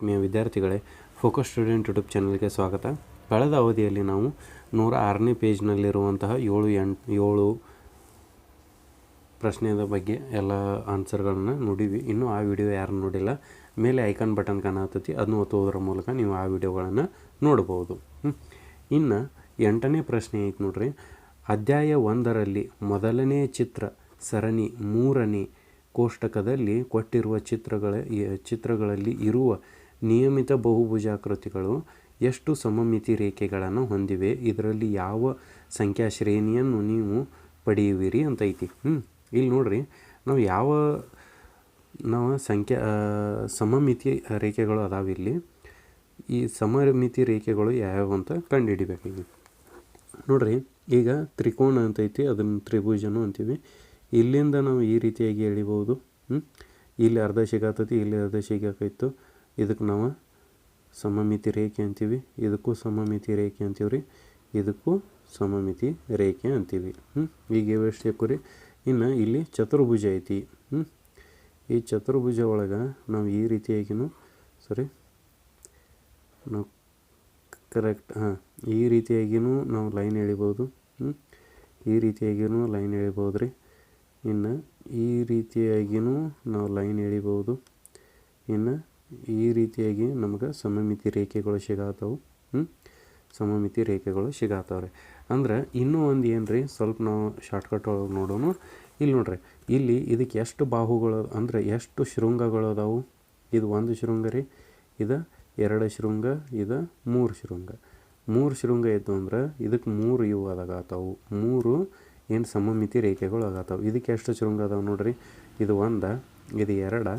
ವಿದ್ಯಾರ್ಥಿಗಳೇ, focus student YouTube ಚಾನಲ್ಗೆ ಸ್ವಾಗತ. ಕಳೆದ ಅವಧಿಯಲ್ಲಿ ನಾವು 106ನೇ ಪೇಜ್ನಲ್ಲಿರುವಂತಹ 7 ಪ್ರಶ್ನೆಯ ಬಗ್ಗೆ ಎಲ್ಲ ಆನ್ಸರ್ಗಳನ್ನು ನೋಡಿವಿ. ಇನ್ನೂ ಆ ವಿಡಿಯೋ ಯಾರು ನೋಡಿಲ್ಲ, ಮೇಲೆ ಐಕಾನ್ ಬಟನ್ ಕಾಣತೈತಿ, ಅದನ್ನು ಒತ್ತುವುದರ ಮೂಲಕ ನೀವು ಆ ವಿಡಿಯೋಗಳನ್ನು ನೋಡ್ಬೋದು. ಇನ್ನು 8ನೇ ಪ್ರಶ್ನೆ ಐತೆ ನೋಡ್ರಿ. ಅಧ್ಯಾಯ 1ರಲ್ಲಿ ಮೊದಲನೇ ಚಿತ್ರ ಸರಣಿ 3ನೇ ಕೋಷ್ಟಕದಲ್ಲಿ ಕೊಟ್ಟಿರುವ ಚಿತ್ರಗಳಲ್ಲಿ ಇರುವ ನಿಯಮಿತ ಬಹುಭುಜಾಕೃತಿಗಳು ಎಷ್ಟು ಸಮಮಿತಿ ರೇಖೆಗಳನ್ನು ಹೊಂದಿವೆ? ಇದರಲ್ಲಿ ಯಾವ ಸಂಖ್ಯಾ ಶ್ರೇಣಿಯನ್ನು ನೀವು ಪಡೆಯುವಿರಿ ಅಂತ ಐತಿ. ಇಲ್ಲಿ ನೋಡ್ರಿ, ನಾವು ಸಮಮಿತಿ ರೇಖೆಗಳು ಅದಾವೆ. ಇಲ್ಲಿ ಈ ಸಮಮಿತಿ ರೇಖೆಗಳು ಯಾವ್ಯಾವ ಅಂತ ಕಂಡುಹಿಡಿಬೇಕಾಗಿ ನೋಡ್ರಿ. ಈಗ ತ್ರಿಕೋನ ಅಂತೈತಿ, ಅದನ್ನು ತ್ರಿಭುಜನು ಅಂತೀವಿ. ಇಲ್ಲಿಂದ ನಾವು ಈ ರೀತಿಯಾಗಿ ಎಳಿಬೋದು. ಇಲ್ಲಿ ಅರ್ಧ ಸಿಗತೈತಿ, ಇಲ್ಲಿ ಅರ್ಧ ಸಿಗಾಕೈತು. ಇದಕ್ಕೆ ನಾವು ಸಮಮಿತಿ ರೇಖೆ ಅಂತೀವಿ. ಇದಕ್ಕೂ ಸಮಮಿತಿ ರೇಖೆ ಅಂತೀವಿ ರೀ, ಇದಕ್ಕೂ ಸಮಮಿತಿ ರೇಖೆ ಅಂತೀವಿ. ಈಗ ಎಷ್ಟು ಸಿಕ್ಕು ರೀ. ಇನ್ನು ಇಲ್ಲಿ ಚತುರ್ಭುಜ ಐತಿ. ಈ ಚತುರ್ಭುಜ ಒಳಗೆ ನಾವು ಈ ರೀತಿಯಾಗಿನೂ ನಾವು ಕರೆಕ್ಟ್ ಈ ರೀತಿಯಾಗಿನೂ ನಾವು ಲೈನ್ ಎಳಿಬೋದು. ಈ ರೀತಿಯಾಗಿನೂ ಲೈನ್ ಎಳಿಬೋದು ರೀ. ಇನ್ನು ಈ ರೀತಿಯಾಗಿಯೂ ನಾವು ಲೈನ್ ಎಳಿಬೋದು. ಇನ್ನು ಈ ರೀತಿಯಾಗಿ ನಮ್ಗೆ ಸಮಮಿತಿ ರೇಖೆಗಳು ಸಿಗತ್ತವು. ಸಮಮಿತಿ ರೇಖೆಗಳು ಸಿಗತ್ತವ್ರಿ. ಅಂದ್ರೆ ಇನ್ನೂ ಒಂದು ಏನು ರೀ, ಸ್ವಲ್ಪ ನಾವು ಶಾರ್ಟ್ಕಟ್ ಒಳಗೆ ನೋಡೋಣ. ಇಲ್ಲಿ ನೋಡ್ರಿ, ಇಲ್ಲಿ ಇದಕ್ಕೆ ಎಷ್ಟು ಬಾಹುಗಳು ಅಂದರೆ ಎಷ್ಟು ಶೃಂಗಗಳು ಅದಾವು? ಇದು 1 ಶೃಂಗ ರೀ, ಇದು 2 ಶೃಂಗ, ಇದು 3 ಶೃಂಗ. 3 ಶೃಂಗ ಇತ್ತು ಅಂದ್ರೆ ಇದಕ್ಕೆ 3 ಇವು ಅದಾಗತ್ತವು. 3 ಏನು ಸಮಮಿತಿ ರೇಖೆಗಳು ಆಗತ್ತವೆ. ಇದಕ್ಕೆ ಎಷ್ಟು ಶೃಂಗ ಅದಾವೆ ನೋಡ್ರಿ. ಇದು 1, ಇದು 2,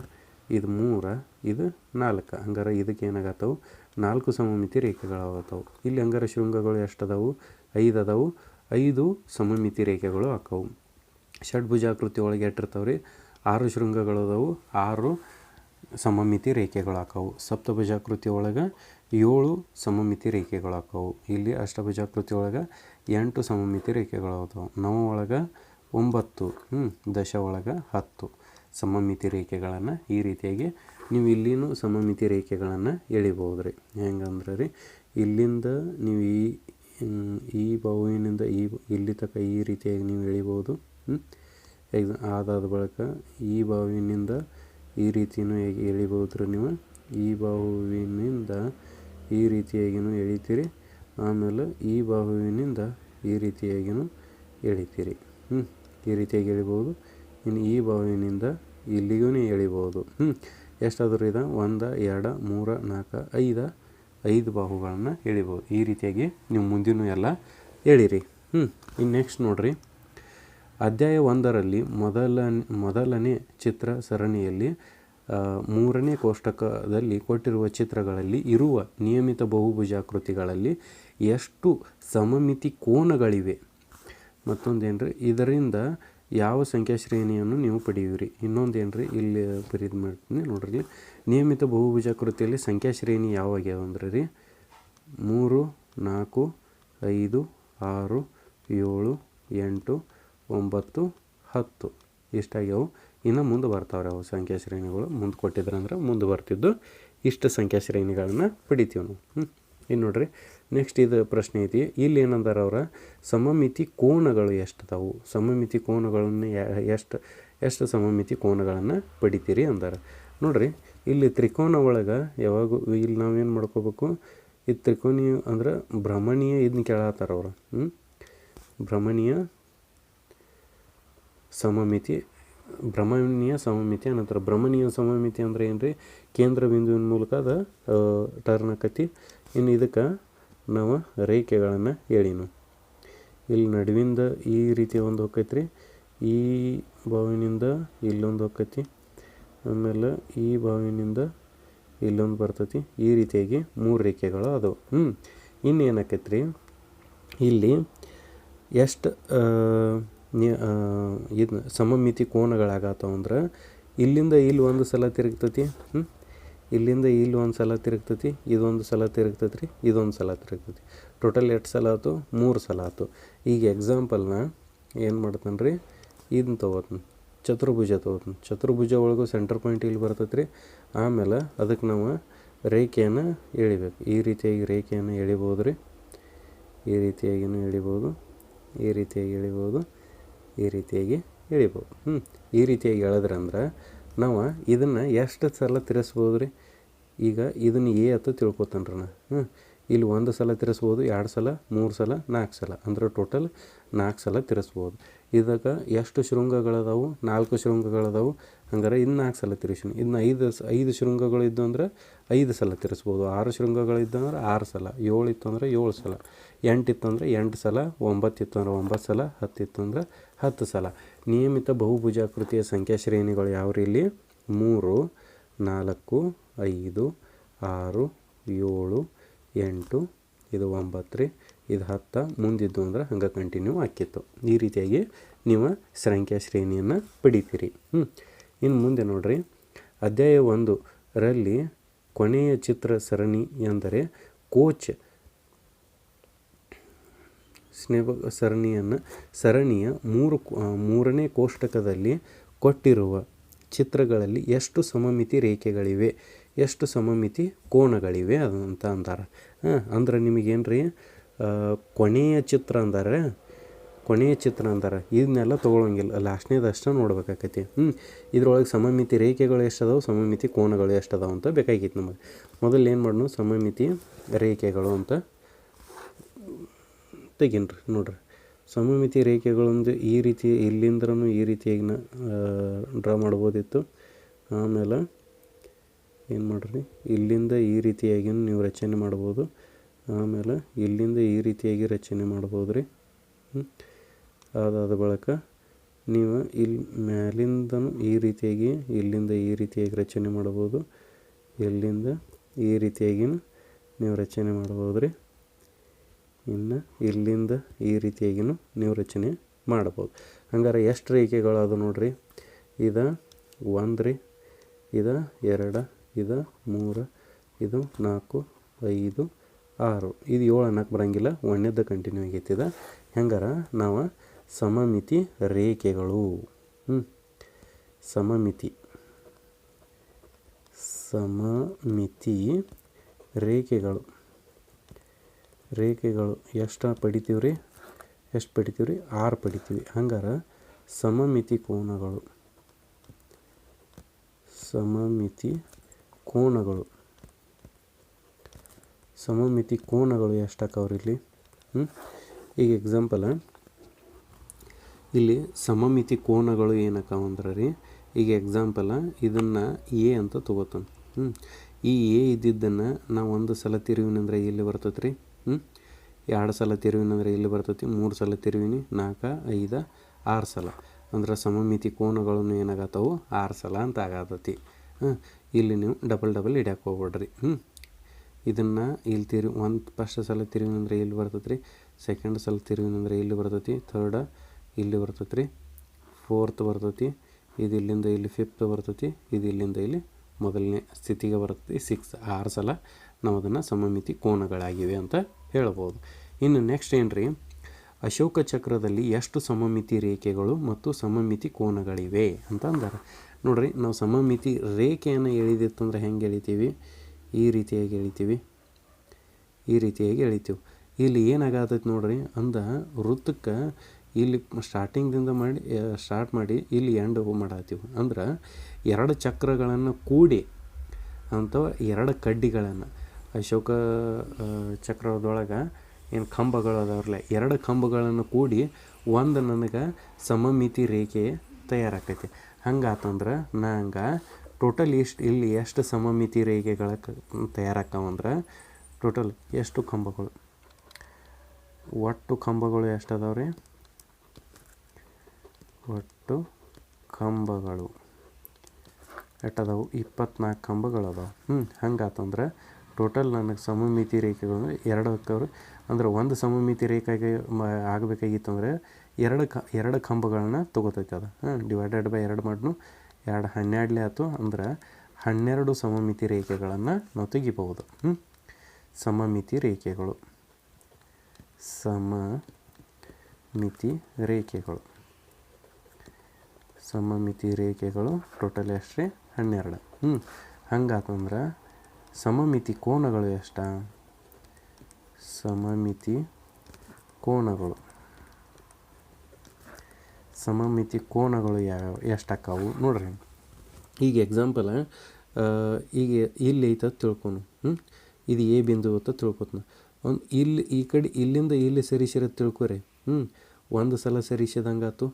ಇದು 3, ಇದು 4. ಹಂಗಾರೆ ಇದಕ್ಕೆ ಏನಾಗತ್ತವು? 4 ಸಮಮಿತಿ ರೇಖೆಗಳಾಗತ್ತವು. ಇಲ್ಲಿ ಹಂಗಾರೆ ಶೃಂಗಗಳು ಎಷ್ಟು ಅದಾವು? 5 ಅದಾವು. 5 ಸಮಮಿತಿ ರೇಖೆಗಳು ಆಕ್ಕವು. ಷಡ್ಭುಜಾಕೃತಿ ಒಳಗೆ ಎಟ್ಟಿರ್ತಾವೆ ರೀ, 6 ಶೃಂಗಗಳು ಅದಾವು, 6 ಸಮಮಿತಿ ರೇಖೆಗಳು ಆಕ್ಕವು. ಸಪ್ತಭುಜಾಕೃತಿ ಒಳಗೆ 7 ಸಮಮಿತಿ ರೇಖೆಗಳು ಆಕ್ಕವು. ಇಲ್ಲಿ ಅಷ್ಟಭುಜಾಕೃತಿ ಒಳಗೆ 8 ಸಮಮಿತಿ ರೇಖೆಗಳು ಅದಾವೆ. ನವ ಒಳಗೆ 9, ದಶ ಒಳಗೆ 10 ಸಮಮಿತಿ ರೇಖೆಗಳನ್ನು ಈ ರೀತಿಯಾಗಿ ನೀವು ಇಲ್ಲಿನೂ ಸಮಮಿತಿ ರೇಖೆಗಳನ್ನು ಎಳಿಬೋದು ರೀ. ಹೆಂಗಂದ್ರೆ ರೀ, ಇಲ್ಲಿಂದ ನೀವು ಈ ಬಾಹುವಿನಿಂದ ಇಲ್ಲಿ ತನಕ ಈ ರೀತಿಯಾಗಿ ನೀವು ಎಳಿಬೋದು. ಅದಾದ ಬಳಿಕ ಈ ಬಾಹುವಿನಿಂದ ಈ ರೀತಿಯೂ ಎಳಿಬೋದು ರೀ. ನೀವು ಈ ಬಾಹುವಿನಿಂದ ಈ ರೀತಿಯಾಗಿಯೂ ಎಳಿತೀರಿ. ಆಮೇಲೆ ಈ ಬಾಹುವಿನಿಂದ ಈ ರೀತಿಯಾಗಿಯೂ ಎಳಿತೀರಿ. ಈ ರೀತಿಯಾಗಿ ಎಳಿಬೋದು. ಇನ್ನು ಈ ಬಾಹುವಿನಿಂದ ಇಲ್ಲಿಗೂ ಎಳಿಬೋದು. ಎಷ್ಟಾದರೂ ಇದು 1, 2, 3, 4, 5 ಬಾಹುಗಳನ್ನು ಎಳಿಬೋದು. ಈ ರೀತಿಯಾಗಿ ನೀವು ಮುಂದಿನೂ ಎಲ್ಲ ಎಳಿರಿ. ಇನ್ನು ನೆಕ್ಸ್ಟ್ ನೋಡ್ರಿ, ಅಧ್ಯಾಯ 1ರಲ್ಲಿ ಮೊದಲನೇ ಚಿತ್ರ ಸರಣಿಯಲ್ಲಿ 3ನೇ ಕೋಷ್ಟಕದಲ್ಲಿ ಕೊಟ್ಟಿರುವ ಚಿತ್ರಗಳಲ್ಲಿ ಇರುವ ನಿಯಮಿತ ಬಹುಭುಜಾಕೃತಿಗಳಲ್ಲಿ ಎಷ್ಟು ಸಮಮಿತಿ ಕೋನಗಳಿವೆ? ಮತ್ತೊಂದೇನ್ರಿ, ಇದರಿಂದ ಯಾವ ಸಂಖ್ಯಾ ಶ್ರೇಣಿಯನ್ನು ನೀವು ಪಡೆಯುವಿರಿ? ಇನ್ನೊಂದೇನ್ರಿ, ಇಲ್ಲಿ ಬರೀದು ಮಾಡ್ತೀನಿ ನೋಡ್ರಿ. ನಿಯಮಿತ ಬಹುಭುಜಾಕೃತಿಯಲ್ಲಿ ಸಂಖ್ಯಾ ಶ್ರೇಣಿ ಯಾವಾಗ್ಯಾವ ಅಂದ್ರೆ ರೀ, 3, 4, 5, 6, 7, 8, 9, 10 ಇಷ್ಟಾಗ್ಯಾವು. ಇನ್ನು ಮುಂದೆ ಬರ್ತಾವ್ರೆ ಅವು ಸಂಖ್ಯಾ ಶ್ರೇಣಿಗಳು. ಮುಂದೆ ಕೊಟ್ಟಿದ್ರಂದ್ರೆ ಮುಂದೆ ಬರ್ತಿದ್ದು ಇಷ್ಟು ಸಂಖ್ಯಾ ಶ್ರೇಣಿಗಳನ್ನ ಪಡಿತೀವಿ ನಾವು. ಇನ್ನು ನೋಡ್ರಿ, ನೆಕ್ಸ್ಟ್ ಇದು ಪ್ರಶ್ನೆ ಐತಿ. ಇಲ್ಲಿ ಏನಂದಾರ ಅವ್ರ, ಸಮಮಿತಿ ಕೋನಗಳು ಎಷ್ಟು ಅದಾವು? ಸಮಮಿತಿ ಕೋನಗಳನ್ನು ಎಷ್ಟು ಸಮಮಿತಿ ಕೋನಗಳನ್ನು ಪಡಿತೀರಿ ಅಂದಾರ. ನೋಡ್ರಿ, ಇಲ್ಲಿ ತ್ರಿಕೋನ ಒಳಗೆ ಯಾವಾಗೂ ಇಲ್ಲಿ ನಾವೇನು ಮಾಡ್ಕೋಬೇಕು, ಈ ತ್ರಿಕೋನೀಯ ಅಂದ್ರೆ ಭ್ರಮಣೀಯ ಇದನ್ನ ಕೇಳತ್ತಾರ ಅವ್ರು. ಭ್ರಮಣೀಯ ಸಮಮಿತಿ ಅನ್ನಂತಾರೆ. ಭ್ರಮಣೀಯ ಸಮಮಿತಿ ಅಂದ್ರೆ ಏನು ರೀ, ಕೇಂದ್ರ ಬಿಂದುವಿನ ಮೂಲಕ ಅದು ಟರ್ನ್ ಆಕತಿ. ಇನ್ನು ಇದಕ್ಕೆ ನಾವು ರೇಖೆಗಳನ್ನು ಎಳಿನು. ಇಲ್ಲಿ ನಡುವಿಂದ ಈ ರೀತಿ ಒಂದು ಹೋಕೈತ್ರಿ, ಈ ಬಾವಿನಿಂದ ಇಲ್ಲೊಂದು ಹೋಕೈತಿ, ಆಮೇಲೆ ಈ ಬಾವಿನಿಂದ ಇಲ್ಲೊಂದು ಬರ್ತೈತಿ. ಈ ರೀತಿಯಾಗಿ 3 ರೇಖೆಗಳು ಅದಾವೆ. ಇನ್ನು ಏನಾಕೈತ್ರಿ, ಇಲ್ಲಿ ಎಷ್ಟು ಇದು ಸಮಮಿತಿ ಕೋನಗಳಾಗತ್ತವ ಅಂದ್ರೆ, ಇಲ್ಲಿಂದ ಇಲ್ಲಿ ಒಂದು ಸಲ ತಿರುಗ್ತೈತಿ, ಇಲ್ಲಿಂದ ಇಲ್ಲಿ ಒಂದು ಸಲ ತಿರುಗ್ತೈತಿ, ಇದೊಂದು ಸಲ ತಿರುಗ್ತೈತಿ ರೀ, ಇದೊಂದು ಸಲ ತಿರುಗ್ತೈತಿ. ಟೋಟಲ್ ಎಷ್ಟು ಸಲ ಆಯ್ತು? 3 ಸಲ ಆಯ್ತು. ಈಗ ಎಕ್ಸಾಂಪಲ್ನ ಏನು ಮಾಡ್ತಾನೆ ರೀ, ಇದನ್ನ ತೊಗೋತಾನೆ, ಚತುರ್ಭುಜ ತೊಗೋತಾನೆ. ಚತುರ್ಭುಜ ಒಳಗೂ ಸೆಂಟರ್ ಪಾಯಿಂಟ್ ಇಲ್ಲಿ ಬರ್ತೈತೆ ರೀ. ಆಮೇಲೆ ಅದಕ್ಕೆ ನಾವು ರೇಖೆಯನ್ನು ಎಳಿಬೇಕು. ಈ ರೀತಿಯಾಗಿ ರೇಖೆಯನ್ನು ಎಳಿಬೋದು ರೀ. ಈ ರೀತಿಯಾಗಿಯೂ ಎಳಿಬೋದು, ಈ ರೀತಿಯಾಗಿ ಎಳಿಬೋದು, ಈ ರೀತಿಯಾಗಿ ಎಳಿಬೋದು. ಈ ರೀತಿಯಾಗಿ ಎಳೆದ್ರಂದ್ರೆ ನಾವು ಇದನ್ನು ಎಷ್ಟು ಸಲ ತಿರ್ಸ್ಬೋದು ರೀ. ಈಗ ಇದನ್ನು ಎ ಅಂತ ತಿಳ್ಕೊತಾನೆ ರೀ ನಾ. ಇಲ್ಲಿ 1 ಸಲ ತಿರ್ಸ್ಬೋದು, 2 ಸಲ, 3 ಸಲ, 4 ಸಲ, ಅಂದ್ರೆ ಟೋಟಲ್ 4 ಸಲ ತಿರ್ಸ್ಬೋದು. ಇದಕ್ಕೆ ಎಷ್ಟು ಶೃಂಗಗಳದಾವು? 4 ಶೃಂಗಗಳದಾವು. ಹಂಗಾರೆ ಇನ್ನು 4 ಸಲ ತಿರ್ಸಿನಿ. ಇನ್ನು 5 ಶೃಂಗಗಳು ಇದ್ದು ಅಂದ್ರೆ 5 ಸಲ ತಿರ್ಸ್ಬೋದು. 6 ಶೃಂಗಗಳಿದ್ದು ಅಂದ್ರೆ 6 ಸಲ, 7 ಇತ್ತು ಅಂದರೆ 7 ಸಲ, 8 ಇತ್ತು ಅಂದರೆ 8 ಸಲ, 9 ಇತ್ತು ಅಂದರೆ 9 ಸಲ, 10 ಇತ್ತು ಅಂದರೆ 10 ಸಲ. ನಿಯಮಿತ ಬಹುಭುಜಾಕೃತಿಯ ಸಂಖ್ಯಾ ಶ್ರೇಣಿಗಳು ಯಾವ್ರಿ ಇಲ್ಲಿ? 3, 4, 5, 6, 7, 8, ಇದು 9 ರೀ, ಇದು 10, ಮುಂದಿದ್ದು ಅಂದ್ರೆ ಹಂಗೆ ಕಂಟಿನ್ಯೂ ಆಕ್ಕಿತ್ತು. ಈ ರೀತಿಯಾಗಿ ನೀವು ಸಂಖ್ಯಾ ಶ್ರೇಣಿಯನ್ನು ಪಡಿತೀರಿ. ಇನ್ನು ಮುಂದೆ ನೋಡ್ರಿ, ಅಧ್ಯಾಯ 1 ರಲ್ಲಿ ಕೊನೆಯ ಚಿತ್ರ ಸರಣಿ ಎಂದರೆ ಕೋಚ್ ಸರಣಿಯ 3ನೇ ಕೋಷ್ಟಕದಲ್ಲಿ ಕೊಟ್ಟಿರುವ ಚಿತ್ರಗಳಲ್ಲಿ ಎಷ್ಟು ಸಮಮಿತಿ ರೇಖೆಗಳಿವೆ, ಎಷ್ಟು ಸಮಮಿತಿ ಕೋನಗಳಿವೆ ಅಂತ ಅಂತಾರೆ. ಅಂದ್ರೆ ನಿಮಗೇನು ರೀ, ಕೊನೆಯ ಚಿತ್ರ ಅಂತಾರೆ, ಇದನ್ನೆಲ್ಲ ತೊಗೊಳಂಗಿಲ್ಲ, ಲಾಸ್ಟ್ನೇದು ಅಷ್ಟೇ ನೋಡ್ಬೇಕಾಕೈತಿ. ಇದ್ರೊಳಗೆ ಸಮಮಿತಿ ರೇಖೆಗಳು ಎಷ್ಟದಾವೆ, ಸಮಮಿತಿ ಕೋನಗಳು ಎಷ್ಟದಾವೆ ಅಂತ ಬೇಕಾಗಿತ್ತು ನಮಗೆ. ಮೊದಲು ಏನು ಮಾಡೋಣ, ಸಮಮಿತಿ ರೇಖೆಗಳು ಅಂತ ತೆಗೀನ್ರಿ. ನೋಡ್ರಿ, ಸಮಮಿತಿ ರೇಖೆಗಳೊಂದು ಈ ರೀತಿ ಇಲ್ಲಿಂದ್ರೂ ಈ ರೀತಿಯಾಗಿ ಡ್ರಾ ಮಾಡ್ಬೋದಿತ್ತು. ಆಮೇಲೆ ಏನು ಮಾಡ್ರಿ, ಇಲ್ಲಿಂದ ಈ ರೀತಿಯಾಗಿ ನೀವು ರಚನೆ ಮಾಡ್ಬೋದು. ಆಮೇಲೆ ಇಲ್ಲಿಂದ ಈ ರೀತಿಯಾಗಿ ರಚನೆ ಮಾಡ್ಬೋದು ರೀ. ಅದಾದ ಬಳಿಕ ನೀವು ಇಲ್ಲಿ ಮ್ಯಾಲಿಂದನೂ ಈ ರೀತಿಯಾಗಿ, ಇಲ್ಲಿಂದ ಈ ರೀತಿಯಾಗಿ ರಚನೆ ಮಾಡ್ಬೋದು. ಇಲ್ಲಿಂದ ಈ ರೀತಿಯಾಗಿ ನೀವು ರಚನೆ ಮಾಡ್ಬೋದು ರೀ. ಇನ್ನು ಇಲ್ಲಿಂದ ಈ ರೀತಿಯಾಗಿಯೂ ನೀವು ರಚನೆ ಮಾಡ್ಬೋದು. ಹಂಗಾರೆ ಎಷ್ಟು ರೇಖೆಗಳು ಅದು ನೋಡ್ರಿ, ಇದು 1 ರೀ, ಇದು 2, ಇದು 3, ಇದು 4, 5, 6, ಇದು 7 ಅನ್ನಕ್ಕೆ ಬರೋಂಗಿಲ್ಲ, 1ನೇದ್ದು ಕಂಟಿನ್ಯೂ ಆಗೈತಿ. ಇದು ಹೆಂಗಾರ ನಾವು ಸಮಮಿತಿ ರೇಖೆಗಳು, ಸಮಮಿತಿ ರೇಖೆಗಳು ಎಷ್ಟು ಪಡಿತೀವಿ ರೀ, 6 ಪಡಿತೀವಿ. ಹಂಗಾರೆ ಸಮಮಿತಿ ಕೋನಗಳು ಎಷ್ಟಾಕವ್ರಿ ಇಲ್ಲಿ? ಈಗ ಎಕ್ಸಾಂಪಲ್ ಇಲ್ಲಿ ಸಮಮಿತಿ ಕೋನಗಳು ಏನಕ್ಕಾವಂದ್ರೆ ರೀ, ಈಗ ಎಕ್ಸಾಂಪಲ್ ಇದನ್ನು ಎ ಅಂತ ತೊಗೋತಾನೆ. ಈ ಎ ಇದ್ದಿದ್ದನ್ನು ನಾವು 1 ಸಲ ತಿರುವಿನಂದ್ರೆ ಇಲ್ಲಿ ಬರ್ತೈತೆ ರೀ, 2 ಸಲ ತಿರುವಿನಂದ್ರೆ ಇಲ್ಲಿ ಬರ್ತೈತಿ, 3 ಸಲ ತಿರುವಿನಿ, 4, 5, 6 ಸಲ. ಅಂದ್ರೆ ಸಮಮಿತಿ ಕೋನಗಳನ್ನು ಏನಾಗತ್ತವು? 6 ಸಲ ಅಂತ ಆಗತೈತಿ. ಇಲ್ಲಿ ನೀವು ಡಬಲ್ ಹಿಡಿಯಕ್ಕೆ ಹೋಗ್ಬೇಡ್ರಿ. ಇದನ್ನು ಇಲ್ಲಿ ಫಸ್ಟ್ ಸಲ ತಿರುವಿನಂದ್ರೆ ಇಲ್ಲಿ ಬರ್ತೈತೆ ರೀ, ಸೆಕೆಂಡ್ ಸಲ ತಿರುವಿನಂದ್ರೆ ಇಲ್ಲಿ ಬರ್ತೈತಿ, ಥರ್ಡ ಇಲ್ಲಿ ಬರ್ತೈತೆ ರೀ, ಫೋರ್ತ್ ಬರ್ತೈತಿ, ಇದು ಇಲ್ಲಿಂದ ಇಲ್ಲಿ 5th ಬರ್ತೈತಿ, ಇದು ಇಲ್ಲಿಂದ ಇಲ್ಲಿ ಮೊದಲನೇ ಸ್ಥಿತಿಗೆ ಬರ್ತೈತಿ, 6 ಸಲ ನಾವು ಅದನ್ನು ಸಮಮಿತಿ ಕೋನಗಳಾಗಿವೆ ಅಂತ ಹೇಳ್ಬೋದು. ಇನ್ನು ನೆಕ್ಸ್ಟ್ ಏನು ರೀ, ಅಶೋಕ ಚಕ್ರದಲ್ಲಿ ಎಷ್ಟು ಸಮಮಿತಿ ರೇಖೆಗಳು ಮತ್ತು ಸಮಮಿತಿ ಕೋನಗಳಿವೆ ಅಂತ ಅಂದಾರೆ. ನೋಡ್ರಿ, ನಾವು ಸಮಮಿತಿ ರೇಖೆಯನ್ನು ಎಳಿದಿತ್ತಂದ್ರೆ ಹೆಂಗೆ ಎಳಿತೀವಿ? ಈ ರೀತಿಯಾಗಿ ಎಳಿತೀವಿ. ಇಲ್ಲಿ ಏನಾಗತ್ತೈತಿ ನೋಡ್ರಿ, ವೃತ್ತಕ್ಕೆ ಇಲ್ಲಿ ಸ್ಟಾರ್ಟ್ ಮಾಡಿ ಇಲ್ಲಿ ಎಂಡ್ ಮಾಡತ್ತೀವಿ. ಅಂದ್ರೆ 2 ಚಕ್ರಗಳನ್ನು ಕೂಡಿ ಅಥವಾ 2 ಕಡ್ಡಿಗಳನ್ನು, ಅಶೋಕ ಚಕ್ರದೊಳಗೆ ಏನು ಕಂಬಗಳು ಅದಾವ್ರಲ್ಲ, 2 ಕಂಬಗಳನ್ನು ಕೂಡಿ ಒಂದು ನನಗೆ ಸಮಮಿತಿ ರೇಖೆ ತಯಾರಾಕೈತಿ. ಹಂಗಾತಂದ್ರೆ ನಂಗೆ ಟೋಟಲ್ ಇಲ್ಲಿ ಎಷ್ಟು ಸಮಮಿತಿ ರೇಖೆಗಳ ತಯಾರಾಕ್ಕವಂದ್ರೆ ಟೋಟಲ್ ಎಷ್ಟು ಕಂಬಗಳು, ಒಟ್ಟು ಕಂಬಗಳು ಎಷ್ಟು ಅದಾವ್ರಿ? ಒಟ್ಟು ಕಂಬಗಳು ಎಷ್ಟದಾವು? 24 ಕಂಬಗಳು ಅದಾವೆ. ಹಂಗಾತಂದ್ರೆ ಟೋಟಲ್ ನನಗೆ ಸಮಮಿತಿ ರೇಖೆಗಳು 2 ಅಕ್ಕವ್ರು. ಅಂದ್ರೆ ಒಂದು ಸಮಮಿತಿ ರೇಖೆಗೆ ಆಗಬೇಕಾಗಿತ್ತಂದ್ರೆ 2 ಕಂಬಗಳನ್ನ ತೊಗೋತೈತೆ ಅದು. ಡಿವೈಡೆಡ್ ಬೈ 2 ಮಾಡ್ನು 2 12 ಆಯ್ತು. ಅಂದ್ರೆ 12 ಸಮಮಿತಿ ರೇಖೆಗಳನ್ನು ನಾವು ತೆಗಿಬಹುದು. ಸಮಮಿತಿ ರೇಖೆಗಳು ಟೋಟಲ್ ಎಷ್ಟು ರೀ? 12. ಹಂಗಾತಂದ್ರೆ ಸಮಮಿತಿ ಕೋನಗಳು ಎಷ್ಟ? ಸಮಮಿತಿ ಕೋನಗಳು ಯಾವ ಎಷ್ಟಾಕ್ಕವು ನೋಡ್ರಿ. ಈಗ ಎಕ್ಸಾಂಪಲ್ ಈಗ ಇಲ್ಲಿ ಐತೆ ತಿಳ್ಕೊನು. ಇದು ಎ ಬಿಂದು ಅಂತ ತಿಳ್ಕೊತ್ನ. ಒಂದು ಇಲ್ಲಿ ಈ ಕಡೆ ಇಲ್ಲಿಂದ ಇಲ್ಲಿ ಸರಿಸಿರೋದು ತಿಳ್ಕೊರಿ. ಒಂದು ಸಲ ಸರಿಸಿದಂಗಾತು.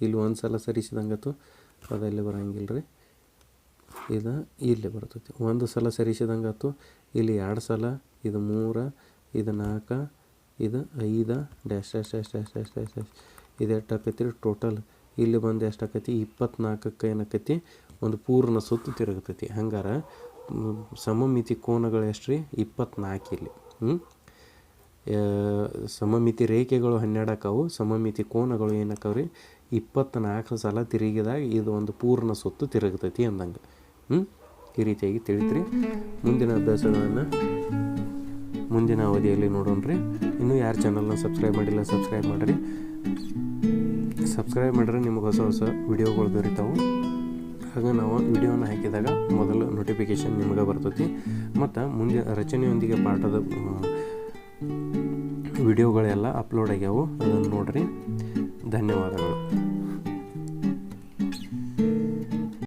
ಇಲ್ಲಿ ಒಂದು ಸಲ ಸರಿಸಿದಂಗಾತು. ಅದೆಲ್ಲಿ ಬರೋಂಗಿಲ್ಲ ರೀ, ಇದು ಇಲ್ಲಿ ಬರ್ತೈತಿ. ಒಂದು ಸಲ ಸರಿಸಿದಂಗಾತು. ಇಲ್ಲಿ 2 ಸಲ, ಇದು 3, ಇದು 4, ಇದು 5 dash dash dash dash dash dash dash. ಇದು ಎಷ್ಟು ಆಕೈತಿ ರೀ ಟೋಟಲ್? ಇಲ್ಲಿ ಬಂದು ಎಷ್ಟು ಆಕೈತಿ? 24ಕ್ಕೆ ಏನಾಕೈತಿ? ಒಂದು ಪೂರ್ಣ ಸುತ್ತು ತಿರುಗ್ತೈತಿ. ಹಂಗಾರೆ ಸಮಮಿತಿ ಕೋನಗಳು ಎಷ್ಟು ರೀ? 24 ಇಲ್ಲಿ. ಸಮಮಿತಿ ರೇಖೆಗಳು 12 ಆಕಾವು. ಸಮಮಿತಿ ಕೋನಗಳು ಏನಾಕಾವು ರೀ? 24 ಸಲ ತಿರುಗಿದಾಗ ಇದು ಒಂದು ಪೂರ್ಣ ಸುತ್ತು ತಿರುಗ್ತೈತಿ ಅಂದಂಗೆ. ಈ ರೀತಿಯಾಗಿ ತಿಳಿತ್ರಿ. ಮುಂದಿನ ಅಭ್ಯಾಸಗಳನ್ನು ಮುಂದಿನ ಅವಧಿಯಲ್ಲಿ ನೋಡೋಣ್ರಿ. ಇನ್ನೂ ಯಾರು ಚಾನಲ್ನ ಸಬ್ಸ್ಕ್ರೈಬ್ ಮಾಡಿಲ್ಲ ಸಬ್ಸ್ಕ್ರೈಬ್ ಮಾಡಿರಿ. ಸಬ್ಸ್ಕ್ರೈಬ್ ಮಾಡಿದ್ರೆ ನಿಮ್ಗೆ ಹೊಸ ಹೊಸ ವಿಡಿಯೋಗಳು ದೊರೀತಾವೆ. ಆಗ ನಾವು ವಿಡಿಯೋನ ಹಾಕಿದಾಗ ಮೊದಲು ನೋಟಿಫಿಕೇಷನ್ ನಿಮಗೆ ಬರ್ತೈತಿ. ಮತ್ತು ಮುಂದೆ ರಚನೆಯೊಂದಿಗೆ ಪಾಠದ ವಿಡಿಯೋಗಳೆಲ್ಲ ಅಪ್ಲೋಡ್ ಆಗ್ಯಾವು. ಅದನ್ನು ನೋಡಿರಿ. ಧನ್ಯವಾದಗಳು.